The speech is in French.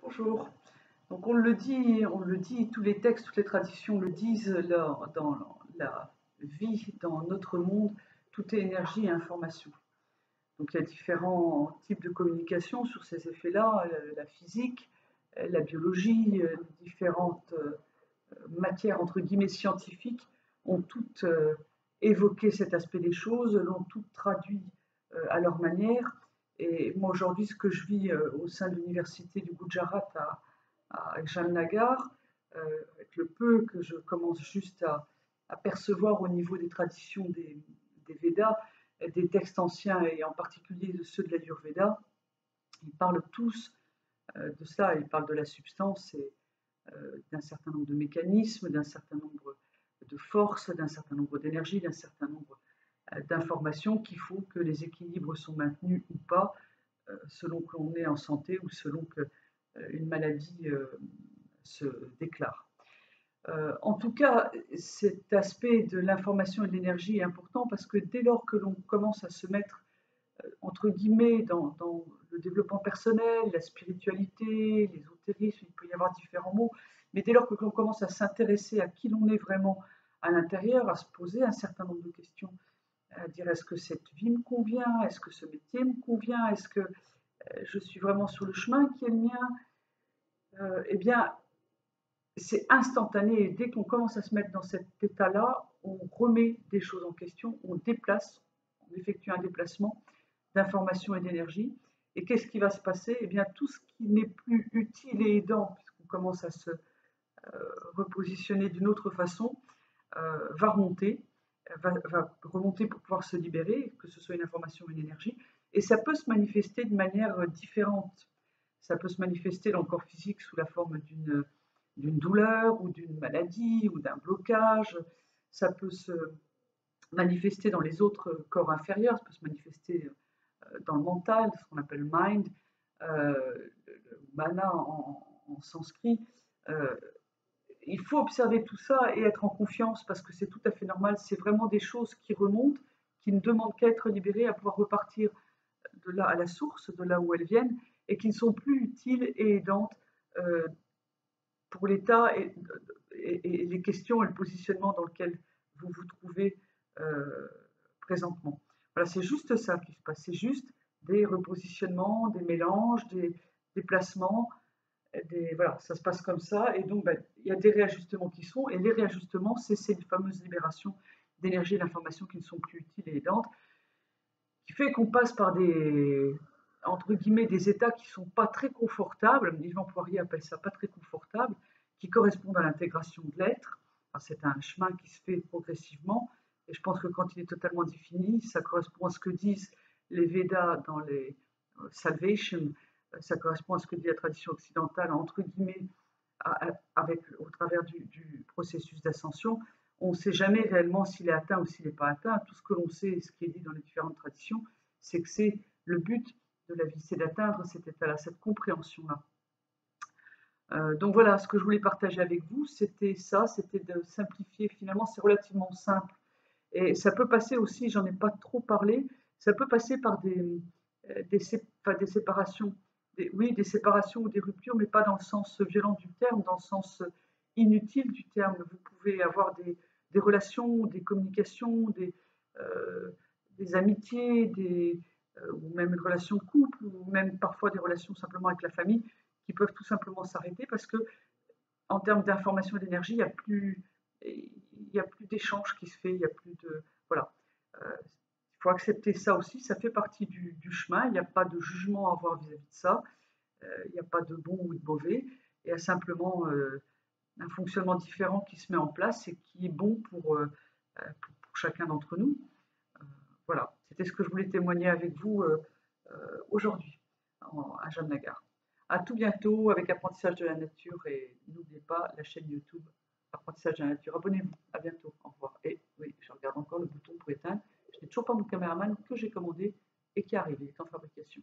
Bonjour. Donc on le dit, tous les textes, toutes les traditions le disent, dans la vie, dans notre monde, tout est énergie et information. Donc il y a différents types de communication sur ces effets-là, la physique, la biologie, les différentes matières entre guillemets scientifiques ont toutes évoqué cet aspect des choses, l'ont toutes traduit à leur manière. Et moi aujourd'hui, ce que je vis au sein de l'université du Gujarat à Jamnagar, avec le peu que je commence juste à percevoir au niveau des traditions des Védas, des textes anciens et en particulier de ceux de l'Ayurveda, ils parlent tous de ça, ils parlent de la substance et d'un certain nombre de mécanismes, d'un certain nombre de forces, d'un certain nombre d'énergies, d'un certain nombre d'informations qui font que les équilibres sont maintenus ou pas, selon que l'on est en santé ou selon qu'une maladie se déclare. En tout cas, cet aspect de l'information et de l'énergie est important parce que dès lors que l'on commence à se mettre entre guillemets dans le développement personnel, la spiritualité, l'ésotérisme, il peut y avoir différents mots, mais dès lors que l'on commence à s'intéresser à qui l'on est vraiment à l'intérieur, à se poser un certain nombre de questions, à dire est-ce que cette vie me convient, est-ce que ce métier me convient, est-ce que je suis vraiment sur le chemin qui est le mien, eh bien c'est instantané et dès qu'on commence à se mettre dans cet état-là, on remet des choses en question, on déplace, on effectue un déplacement d'information et d'énergie. Et qu'est-ce qui va se passer? Eh bien, tout ce qui n'est plus utile et aidant, puisqu'on commence à se repositionner d'une autre façon, va remonter, va remonter pour pouvoir se libérer, que ce soit une information ou une énergie. Et ça peut se manifester de manière différente. Ça peut se manifester dans le corps physique sous la forme d'une douleur ou d'une maladie ou d'un blocage. Ça peut se manifester dans les autres corps inférieurs, ça peut se manifester dans le mental, ce qu'on appelle mind, le mana en sanskrit. Il faut observer tout ça et être en confiance parce que c'est tout à fait normal. C'est vraiment des choses qui remontent, qui ne demandent qu'à être libérées, à pouvoir repartir de là à la source, de là où elles viennent, et qui ne sont plus utiles et aidantes pour l'état et les questions et le positionnement dans lequel vous vous trouvez présentement. Voilà, c'est juste ça qui se passe, c'est juste des repositionnements, des mélanges, des déplacements, voilà, ça se passe comme ça, et donc il y a des réajustements qui sont, et les réajustements, c'est ces fameuses libérations d'énergie et d'informations qui ne sont plus utiles et aidantes, qui fait qu'on passe par entre guillemets, des états qui ne sont pas très confortables, Yvan Poirier appelle ça pas très confortable, qui correspondent à l'intégration de l'être. C'est un chemin qui se fait progressivement, et je pense que quand il est totalement défini, ça correspond à ce que disent les Védas dans les Salvation, ça correspond à ce que dit la tradition occidentale, entre guillemets, au travers du processus d'ascension. On ne sait jamais réellement s'il est atteint ou s'il n'est pas atteint. Tout ce que l'on sait, ce qui est dit dans les différentes traditions, c'est que c'est le but de la vie, c'est d'atteindre cet état-là, cette compréhension-là. Donc voilà, ce que je voulais partager avec vous, c'était ça, c'était de simplifier. Finalement, c'est relativement simple. Et ça peut passer aussi, j'en ai pas trop parlé, ça peut passer par des séparations, des séparations ou des ruptures, mais pas dans le sens violent du terme, dans le sens inutile du terme. Vous pouvez avoir des relations, des communications, des amitiés, ou même une relation de couple, ou même parfois des relations simplement avec la famille, qui peuvent tout simplement s'arrêter parce que, en termes d'information et d'énergie, il y a plus d'échange qui se fait, il y a plus de, voilà. Il faut accepter ça aussi, ça fait partie du chemin, il n'y a pas de jugement à avoir vis-à-vis de ça, il n'y a pas de bon ou de mauvais, il y a simplement un fonctionnement différent qui se met en place et qui est bon pour chacun d'entre nous. Voilà, c'était ce que je voulais témoigner avec vous aujourd'hui à Jamnagar. À tout bientôt avec Apprentissage de la nature et n'oubliez pas la chaîne YouTube Apprentissage de la nature. Abonnez-vous. À bientôt. Au revoir. Et oui, je regarde encore le bouton pour éteindre. Je n'ai toujours pas mon caméraman que j'ai commandé et qui arrive. Il est en fabrication.